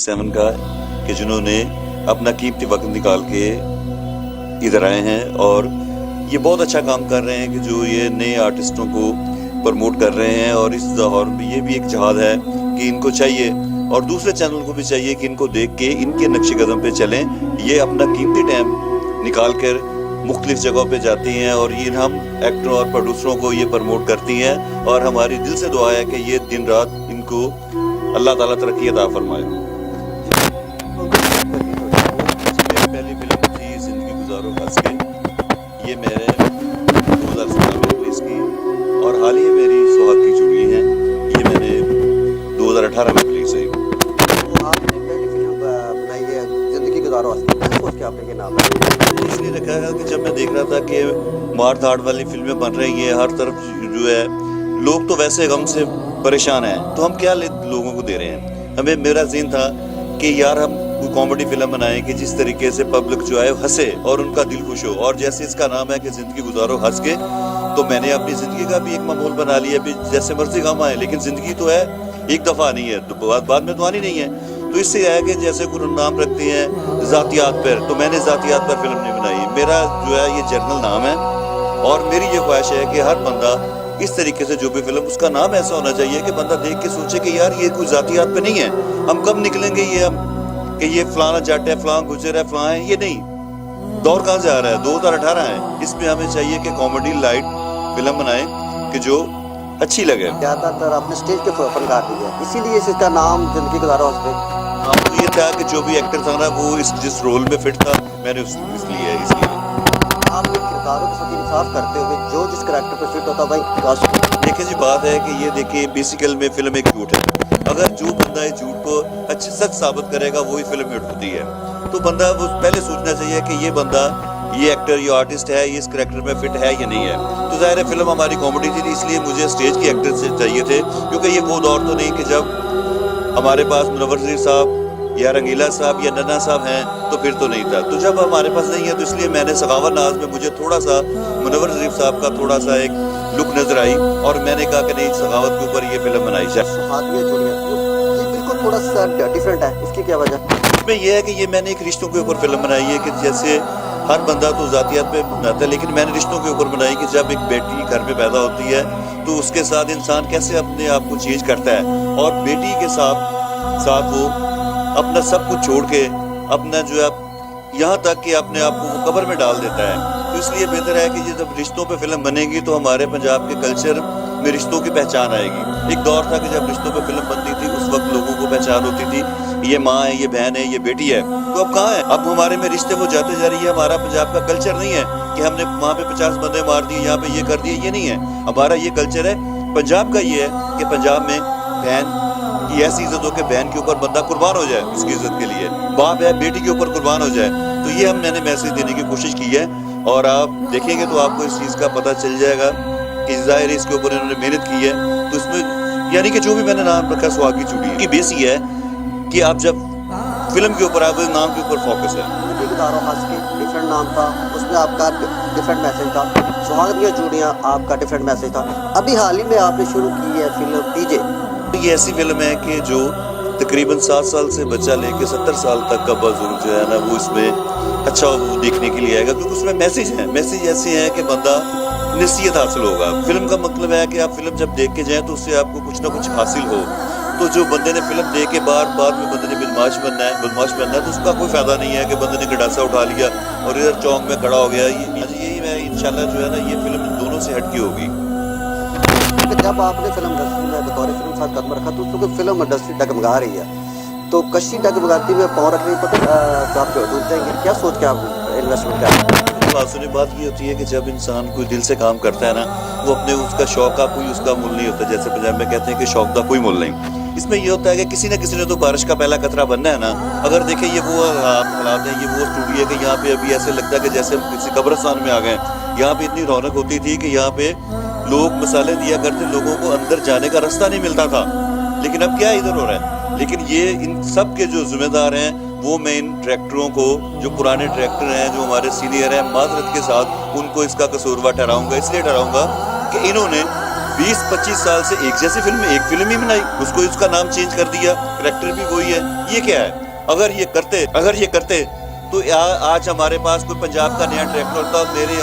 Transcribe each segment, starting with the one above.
TV7 का कि जिन्होंने अपना कीमती वक्त निकाल के इधर आए हैं और ये बहुत अच्छा काम कर रहे हैं कि जो ये नए आर्टिस्टों को प्रमोट कर रहे हैं। और इस दौर में ये भी एक जहाद है कि इनको चाहिए और दूसरे चैनल को भी चाहिए कि इनको देख के इनके नक्शे कदम पे चलें। ये अपना कीमती टाइम निकाल कर मुख्तलिफ जगहों पे जाती हैं और ये हम एक्टरों और प्रोड्यूसरों को ये प्रमोट करती हैं और हमारी दिल से दुआ है कि ये दिन रात इनको अल्लाह ताला तरक्की अता फरमाए। मेरी पहली फिल्म थी ज़िंदगी गुजारो हंस के, ये मैंने 2017 में रिलीज़ की और हाल ही मेरी सुहाग की चूड़ी है, ये मैंने 2018 में रिलीज़ हुई। आपने पहली फिल्म बनाई है ज़िंदगी गुजारो हंस के, सोच के आपने ये नाम इसलिए रखा है कि जब मैं देख रहा था कि मार धाड़ वाली फिल्में बन रही हैं, हर तरफ जो है लोग तो वैसे गम से परेशान हैं, तो हम क्या लोगों को दे रहे हैं। हमें मेरा ज़हन था कि यार हम कोई कॉमेडी फिल्म बनाएं कि जिस तरीके से पब्लिक जो है हंसे और उनका दिल खुश हो। और जैसे इसका नाम है कि ज़िंदगी गुजारो हंस के, तो मैंने अपनी ज़िंदगी का भी एक मामूल बना लिया, भी जैसे मर्जी गम आए, लेकिन ज़िंदगी तो है एक दफ़ा नहीं है, तो बाद में तो आनी नहीं है। तो इससे है कि जैसे कोई नाम रखते हैं ज़ातियात पर, तो मैंने ज़ातियात पर फिल्म नहीं बनाई, मेरा जो है ये जर्नल नाम है। और मेरी ये ख्वाहिश है कि हर बंदा इस तरीके से जो भी फिल्म, उसका नाम ऐसा होना चाहिए कि बंदा देख के सोचे कि यार ये कोई ज़ातियात पे नहीं है, हम कब निकलेंगे ये हम कि ये फलाना जट है, फलाना गुजर है, फलाना है, ये नहीं। दौर कहाँ से आ रहा है, 2018 है, इसमें हमें चाहिए कि कॉमेडी लाइट फिल्म बनाएं कि जो अच्छी लगे। ज़्यादातर आपने स्टेज के फनकार दिया, इसीलिए इसका नाम ज़िंदगी गुजारो हंस के। हाँ, तो ये था कि जो भी एक्टर था ना वो जिस रोल में फिट था, मैंने इसलिए आपने किरदारों के साथ इंसाफ करते हुए जो जिस करैक्टर पर फिट होता भाई। देखिए जी, बात है कि ये देखिए बेसिकल में फिल्म एक झूठ है, अगर जो बंदा इस झूठ को अच्छे सच साबित करेगा वही फिल्म हिट होती है। तो बंदा वो पहले सोचना चाहिए कि ये बंदा, ये एक्टर, ये आर्टिस्ट है, ये इस करैक्टर में फिट है या नहीं है। तो ज़ाहिर है फिल्म हमारी कॉमेडी थी, इसलिए मुझे स्टेज के एक्टर से चाहिए थे, क्योंकि ये वो दौर तो नहीं कि जब हमारे पास मुनव्वर ज़रीफ साहब या रंगीला साहब या नन्ना साहब हैं, तो फिर तो नहीं था। तो जब हमारे पास नहीं है, तो इसलिए मैंने सखावत नाज में मुझे थोड़ा सा मुनव्वर ज़रीफ साहब का थोड़ा सा एक लुक नजर आई और मैंने कहा कि नहीं, सखावत के ऊपर ये फिल्म बनाई जाए। सुहागियाँ जोड़ियाँ ये बिल्कुल थोड़ा सा डिफरेंट है, इसकी क्या वजह? इसमें यह है कि ये मैंने एक रिश्तों के ऊपर फिल्म बनाई है कि जैसे हर बंदा तो ज़ातियात पे बनाता है, लेकिन मैंने रिश्तों के ऊपर बनाई कि जब एक बेटी घर पे पैदा होती है तो उसके साथ इंसान कैसे अपने आप को चेंज करता है और बेटी के साथ वो अपना सब कुछ छोड़ के अपना जो है यहाँ तक कि अपने आप को वो कब्र में डाल देता है। तो इसलिए बेहतर है कि ये जब रिश्तों पे फिल्म बनेगी तो हमारे पंजाब के कल्चर में रिश्तों की पहचान आएगी। एक दौर था कि जब रिश्तों पे फिल्म बनती थी उस वक्त लोगों को पहचान होती थी, ये माँ है, ये बहन है, ये बेटी है। तो अब कहाँ है, अब हमारे में रिश्ते वो जाते जा रही है। हमारा पंजाब का कल्चर नहीं है कि हमने वहाँ पे 50 बंदे मार दिए, यहाँ पे ये कर दिए, ये नहीं है। हमारा ये कल्चर है पंजाब का, ये है कि पंजाब में बहन की ऐसी इज्जत हो कि बहन के ऊपर बंदा कुर्बान हो जाए उसकी इज्जत के लिए, बाप है बेटी के ऊपर कुर्बान हो जाए। तो ये मैंने मैसेज देने की कोशिश की है और आप देखेंगे तो आपको इस चीज़ का पता चल जाएगा कि ज़ाहिर इसके ऊपर इन्होंने मेहनत की है। तो इसमें यानी कि जो भी मैंने नाम रखा सुहाग की चूड़ी की बेस ये है कि आप जब फिल्म के ऊपर, आप नाम के ऊपर फोकस है। डिफरेंट नाम था, उसमें आपका डिफरेंट मैसेज था। सुहागियाँ जोड़ियाँ आपका डिफरेंट मैसेज था। अभी हाल ही में आपने शुरू की है फिल्म डीजे। ये ऐसी फिल्म है कि जो तकरीबन 7 साल से बच्चा लेके 70 साल तक का बुजुर्ग जो है ना वो इसमें अच्छा वो देखने के लिए आएगा, क्योंकि उसमें मैसेज हैं। मैसेज ऐसे हैं कि बंदा नसीहत हासिल होगा। फिल्म का मतलब है कि आप फिल्म जब देख के जाएं तो उससे आपको कुछ ना कुछ हासिल हो। तो जो बंदे ने फिल्म देख के बाद में बंदे ने बदमाश बनना है तो उसका कोई फ़ायदा नहीं है कि बंदे ने गंडासा उठा लिया और इधर चौक में खड़ा हो गया। यही मैं इंशाल्लाह जो है ना ये फिल्म दोनों से हटकी होगी। जब आपने फिल्म इंडस्ट्री में बतौर फिल्म साथ कदम रखा तो उसको फिल्म इंडस्ट्री डगमगा रही है, तो कश्ती डगमगाती में पाँव रखने पर तो आप डूब जाएंगे। क्या सोच के आप इन्वेस्टमेंट करें? बात ये होती है कि जब इंसान कोई दिल से काम करता है ना, वो अपने उसका शौक का कोई उसका मूल नहीं होता। जैसे पंजाब में कहते हैं कि शौक का कोई मूल नहीं। इसमें ये होता है कि किसी न किसी ने तो बारिश का पहला कतरा बनना है ना। अगर देखें ये वो हालात है, ये वो स्टूडियो है कि यहाँ पे अभी ऐसे लगता है कि जैसे हम किसी कब्रिस्तान में आ गए। यहाँ पे इतनी रौनक होती थी कि यहाँ पे लोग मसाले दिया करते, लोगों को अंदर जाने का रास्ता नहीं मिलता था। लेकिन अब क्या इधर हो रहा है? लेकिन ये इन सब के जो जिम्मेदार हैं वो मैं इन डायरेक्टरों को, जो पुराने डायरेक्टर हैं, जो हमारे सीनियर हैं, माजरत के साथ उनको इसका कसूरवार ठहराऊंगा। इसलिए ठहराऊंगा कि इन्होंने 20-25 साल से एक जैसी एक फिल्म ही बनाई, उसको उसका नाम चेंज कर दिया, करेक्टर भी वही है, ये क्या है? अगर ये करते तो आज हमारे पास कोई पंजाब का नया डायरेक्टर होता, मेरी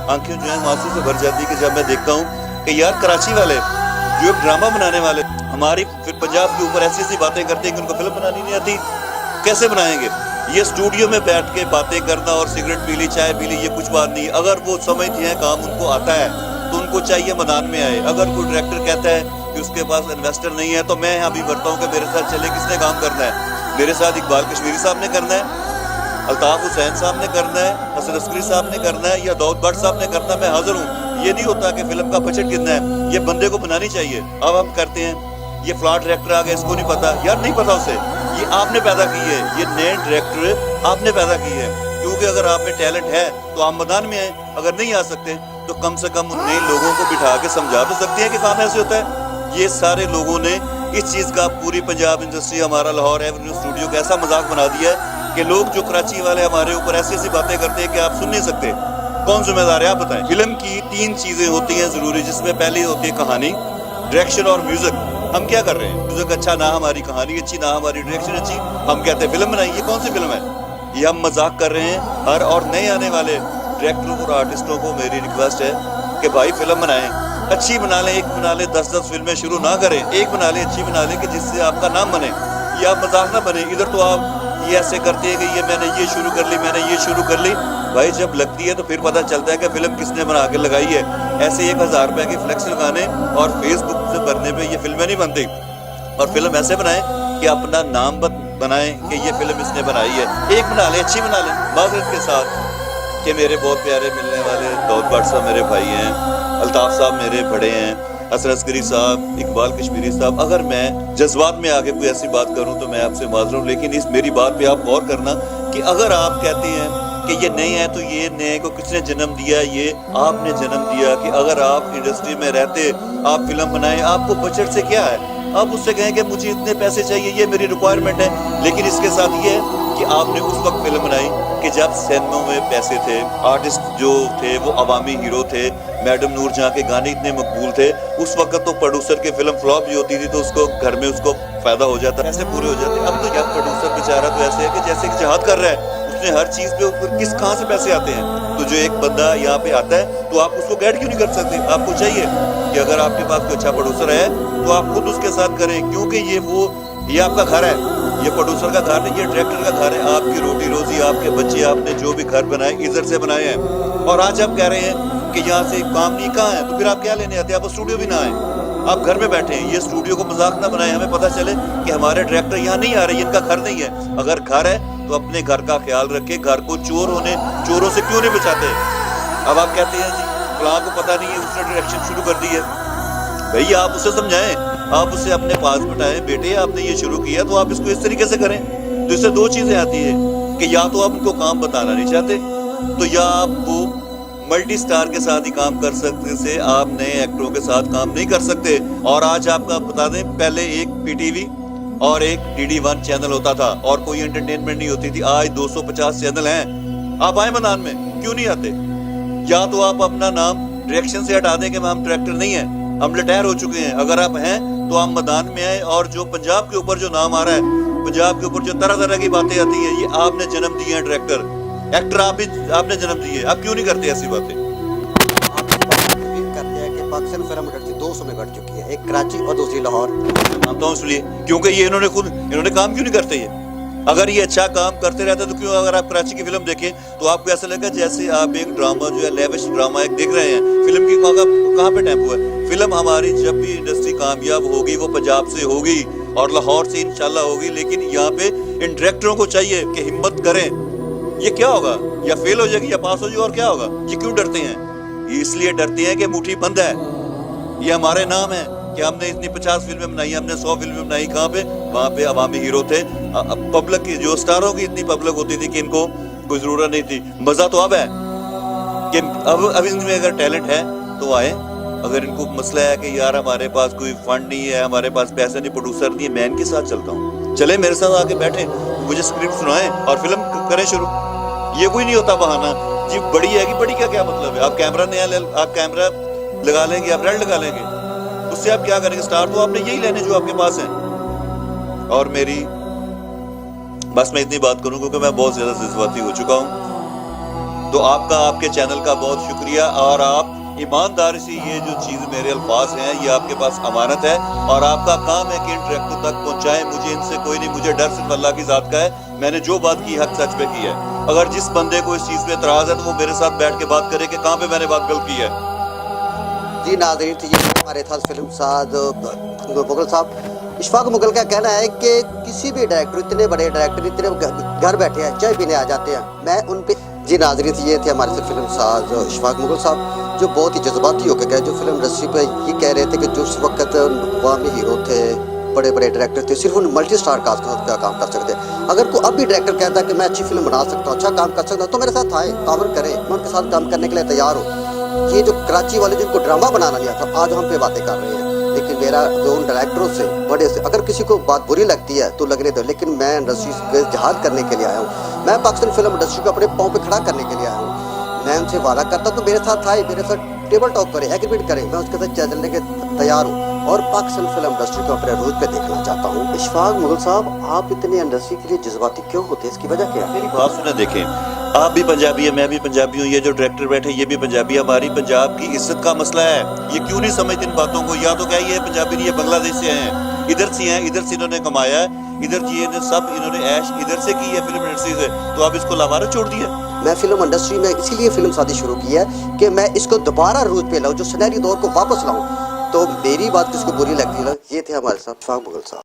आंखें जो है आंसू से भर जाती है कि जब मैं देखता हूँ कि यार कराची वाले जो एक ड्रामा बनाने वाले हमारी फिर पंजाब के ऊपर ऐसी ऐसी बातें करते हैं कि उनको फिल्म बनानी नहीं आती, कैसे बनाएंगे? ये स्टूडियो में बैठ के बातें करना और सिगरेट पी ली, चाय पी ली, ये कुछ बात नहीं। अगर वो समझते हैं काम उनको आता है तो उनको चाहिए मैदान में आए। अगर कोई डायरेक्टर कहता है कि उसके पास इन्वेस्टर नहीं है, तो मैं यहाँ भी करता हूँ कि मेरे साथ चले, किसने काम करना है? मेरे साथ इकबाल कश्मीरी साहब ने करना है, अल्ताफ हुसैन साहब ने करना है, हसन अस्करी साहब ने करना है, या दाऊद भट्ट साहब ने करना है, मैं हाजिर हूँ। ये नहीं होता कि फिल्म का बजट कितना है, ये बंदे को बनानी चाहिए। अब हम करते हैं, ये फ्लॉट डायरेक्टर आ गया, इसको नहीं पता, यार नहीं पता उसे, ये आपने पैदा की है, ये नए डायरेक्टर आपने पैदा की है। क्योंकि अगर आप में टैलेंट है तो आप मैदान में आए, अगर नहीं आ सकते तो कम से कम उन नए लोगों को बिठा के समझा तो सकते हैं कि काम ऐसे होता है। ये सारे लोगों ने इस चीज़ का पूरी पंजाब इंडस्ट्री, हमारा लाहौर एवेन्यू स्टूडियो का ऐसा मजाक बना दिया है कि लोग जो कराची वाले हमारे ऊपर ऐसी ऐसी बातें करते हैं कि आप सुन नहीं सकते। कौन जिम्मेदार है आप बताएं? फिल्म की 3 चीज़ें होती हैं ज़रूरी, जिसमें पहली होती है कहानी, डायरेक्शन और म्यूजिक। हम क्या कर रहे हैं? म्यूजिक अच्छा ना, हमारी कहानी अच्छी ना, हमारी डायरेक्शन अच्छी, हम कहते हैं फिल्म बनाई। ये कौन सी फिल्म है? ये हम मजाक कर रहे हैं। हर और नए आने वाले डायरेक्टरों और आर्टिस्टों को मेरी रिक्वेस्ट है कि भाई फिल्म बनाएं, अच्छी बना लें, एक बना लें, 10-10 फिल्में शुरू ना करें, एक बना लें, अच्छी बना लें कि जिससे आपका नाम बने। ये आप मजाक ना बने। इधर तो आप ये ऐसे करते हैं कि ये मैंने ये शुरू कर ली, मैंने ये शुरू कर ली। भाई जब लगती है तो फिर पता चलता है कि फिल्म किसने बना के लगाई है। ऐसे 1000 रुपए की फ्लेक्स लगाने और फेसबुक से भरने पे ये फिल्में नहीं बनती। और फिल्म ऐसे बनाएं कि अपना नाम बनाएं कि ये फिल्म इसने बनाई है। एक बना लें, अच्छी बना लें, माजरत के साथ कि मेरे बहुत प्यारे मिलने वाले दाऊद भट्ट साहब मेरे भाई हैं, अल्ताफ साहब मेरे बड़े हैं, हसन अस्करी साहब, इकबाल कश्मीरी साहब। अगर मैं जज्बात में आके कोई ऐसी बात करूं तो मैं आपसे माजूर हूं, लेकिन इस मेरी बात पे आप गौर करना कि अगर आप कहते हैं कि ये नए हैं तो ये नए को किसने जन्म दिया? ये आपने जन्म दिया। कि अगर आप इंडस्ट्री में रहते, आप फिल्म बनाएं, आपको बजट से क्या है? आप उससे कहें कि मुझे इतने पैसे चाहिए, ये मेरी रिक्वायरमेंट है। लेकिन इसके साथ ये है कि आपने उस वक्त फिल्म बनाई कि जब सिनेमा में पैसे थे, आर्टिस्ट जो थे वो अवामी हीरो थे, मैडम नूर जहाँ के गाने इतने मकबूल थे। उस वक्त तो प्रोड्यूसर की फिल्म फ्लॉप भी होती थी तो उसको घर में उसको फायदा हो जाता, पैसे पूरे हो जाते। अब तो जब प्रोड्यूसर बेचारा तो ऐसे है कि जैसे कि जिहाद कर रहा है, उसने हर चीज पे कहाँ से पैसे आते हैं? तो जो एक बंदा यहाँ पे आता है तो आप उसको गाइड क्यों नहीं कर सकते? आपको चाहिए कि अगर आपके पास कोई अच्छा प्रोड्यूसर है तो आप खुद उसके साथ करें, क्योंकि ये आपका घर है, ये प्रोड्यूसर का घर नहीं, ये डायरेक्टर का घर है। आपकी रोटी रोजी, आपके बच्चे, आपने जो भी घर बनाए इधर से बनाए हैं। और आज आप कह रहे हैं कि यहाँ से काम नहीं, कहाँ है? तो फिर आप क्या लेने आते हैं? आप स्टूडियो भी ना आए, आप घर में बैठे हैं। ये स्टूडियो को मजाक ना बनाए, हमें पता चले कि हमारे डायरेक्टर यहाँ नहीं आ रहे, इनका घर नहीं है। अगर घर है तो अपने घर का ख्याल रखे, घर को चोरों से क्यों नहीं बचाते? अब आप कहते हैं जी फलां को पता नहीं है, उसने डायरेक्शन शुरू कर दी है। भैया आप उसे समझाएं, आप उसे अपने पास बिठाएं, बेटे आपने ये शुरू किया तो आप इसको इस तरीके से करें। तो इससे 2 चीजें आती है कि या तो आप उनको काम बताना नहीं चाहते, तो या आप वो मल्टी स्टार के साथ ही काम कर सकते से आप नए एक्टरों के साथ काम नहीं कर सकते। और आज आपका बता दें, पहले एक पीटीवी और एक DD1 चैनल होता था और कोई एंटरटेनमेंट नहीं होती थी। आज 250 चैनल हैं। आप आए मैदान में, क्यों नहीं आते? या तो आप अपना नाम डायरेक्शन से हटा दें कि हम डायरेक्टर नहीं हैं, हम रिटायर हो चुके हैं। अगर आप हैं तो आप मैदान में आए। और जो पंजाब के ऊपर जो नाम आ रहा है, पंजाब के ऊपर जो तरह तरह की बातें आती हैं, ये आपने जन्म दिए हैं। डायरेक्टर एक्टर आपने जन्म दिए, आप क्यों नहीं करते ऐसी बातें? करते हैं कि पाकिस्तान फिल्म इंडस्ट्री 200 में बढ़ चुकी है, एक कराची और दूसरी लाहौर। मानता हूँ इसलिए क्योंकि ये इन्होंने काम क्यों नहीं करते? ये अगर ये अच्छा काम करते रहते तो क्यों? अगर आप कराची की फिल्म देखें तो आपको ऐसा लगेगा जैसे आप एक ड्रामा जो है लेविश ड्रामा एक देख रहे हैं। फिल्म की कहाँ पे टेम्पो है? फिल्म हमारी जब भी इंडस्ट्री कामयाब होगी वो पंजाब से होगी और लाहौर से इंशाल्लाह होगी। लेकिन यहाँ पे इन डायरेक्टरों को चाहिए कि हिम्मत करें। ये क्या होगा? या फेल हो जाएगी या पास हो जाएगी, और क्या होगा? ये क्यों डरते हैं? इसलिए डरते हैं कि मुट्ठी बंद है। ये हमारे नाम है कि हमने इतनी 50 फिल्में बनाई, हमने 100 फिल्में बनाई। कहाँ पे? वहाँ पे अवामी हीरो थे। पब्लिक की जो स्टारों की इतनी पब्लिक होती थी कि इनको कोई जरूरत नहीं थी। मजा तो अब है कि अब इनमें अगर टैलेंट है तो आए। अगर इनको मसला है कि यार हमारे पास कोई फंड नहीं है, हमारे पास पैसा नहीं, प्रोड्यूसर नहीं है, मैं इनके साथ चलता हूँ, चले मेरे साथ आके बैठे, मुझे स्क्रिप्ट सुनाएं और फिल्म करें शुरू। ये कोई नहीं होता बहाना जी बड़ी है कि बड़ी का क्या मतलब है? आप कैमरा नया आप कैमरा लगा लेंगे, आप रेड लगा लेंगे, उससे आप क्या करेंगे? स्टार तो आपने यही लेने जो आपके पास हैं। और मेरी बस मैं इतनी बात करूं क्योंकि मैं बहुत ज़्यादा जज्बाती हो चुका हूं। तो आपका, आपके चैनल का बहुत शुक्रिया, और आप ईमानदारी से ये जो चीज़ मेरे अल्फाज हैं ये आपके पास अमानत है, और आपका काम है कि इन डायरेक्टर तक पहुंचाएं। मुझे इनसे कोई नहीं, मुझे डर सिर्फ अल्लाह की ज़ात का है। मैंने जो बात की हक सच पे की है। अगर जिस बंदे को इस चीज़ पे एतराज़ है तो वो मेरे साथ बैठ के बात करे कि कहाँ पे मैंने बात गलत की है। जी नाज़रीन, तो ये हमारे था फिल्म साज मुगल साहब। इशफाक मुगल का कहना है कि किसी भी डायरेक्टर, इतने बड़े डायरेक्टर इतने घर बैठे हैं, चाय पीने आ जाते हैं, मैं उन पे। जी नाज़रीन, ये थे हमारे से फिल्म साज इशफाक मुगल साहब, जो बहुत ही जज्बाती होकर गए, जो फिल्म इंडस्ट्री पे ये कह रहे थे कि जो उस वक्त अवामी हीरो थे, बड़े बड़े डायरेक्टर थे, सिर्फ उन मल्टी स्टार कास्ट का काम कर सकते हैं। अगर कोई अब भी डायरेक्टर कहता है कि मैं अच्छी फिल्म बना सकता हूँ, अच्छा काम कर सकता हूँ, तो मेरे साथ आए, तावन करें, मैं उनके साथ काम करने के लिए तैयार हूँ। ये जो कराची वाले जिनको ड्रामा बनाना नहीं आता, आज हम पे बातें कर रहे हैं। लेकिन मेरा जो उन डायरेक्टरों से, बड़े से, अगर किसी को बात बुरी लगती है तो लगने दो, लेकिन मैं इंडस्ट्री पे जहाद करने के लिए आया हूँ। मैं पाकिस्तान फिल्म इंडस्ट्री को अपने पाँव पे खड़ा करने के लिए आया हूँ। मैं उनसे वादा करता तो मेरे साथ आए, मेरे साथ टेबल टॉक करें, एग्रीमेंट करें, मैं उसके साथ चलने के तैयार हूँ, और पाकिस्तान फिल्म इंडस्ट्री को अपने रूज पे देखना चाहता हूँ। इशफाक मुगल साहब, आप इतने इंडस्ट्री के लिए जज्बाती क्यों होते हैं? इसकी वजह क्या है? मेरी बात सुने, देखें, आप भी पंजाबी है, मैं भी पंजाबी हूँ, ये जो डायरेक्टर बैठे ये भी पंजाबी है। हमारी पंजाब की इज्जत का मसला है। ये क्यों नहीं समझते इन बातों को? या तो क्या ये पंजाबी नहीं, ये बांग्लादेश से हैं, इधर से हैं, इधर से इन्होंने कमाया है, इधर ये सब इन्होंने ऐश इधर से की है फिल्म इंडस्ट्री से, तो आप इसको लावारा छोड़ दिया। मैं फिल्म इंडस्ट्री में इसीलिए फिल्म शादी शुरू की है कि मैं इसको दोबारा रूज पे लाऊं, जो सुनहरी दौर को वापस लाऊं। तो मेरी बात किसको बुरी लगती है? ये थे हमारे साथ इशफाक मुगल साहब।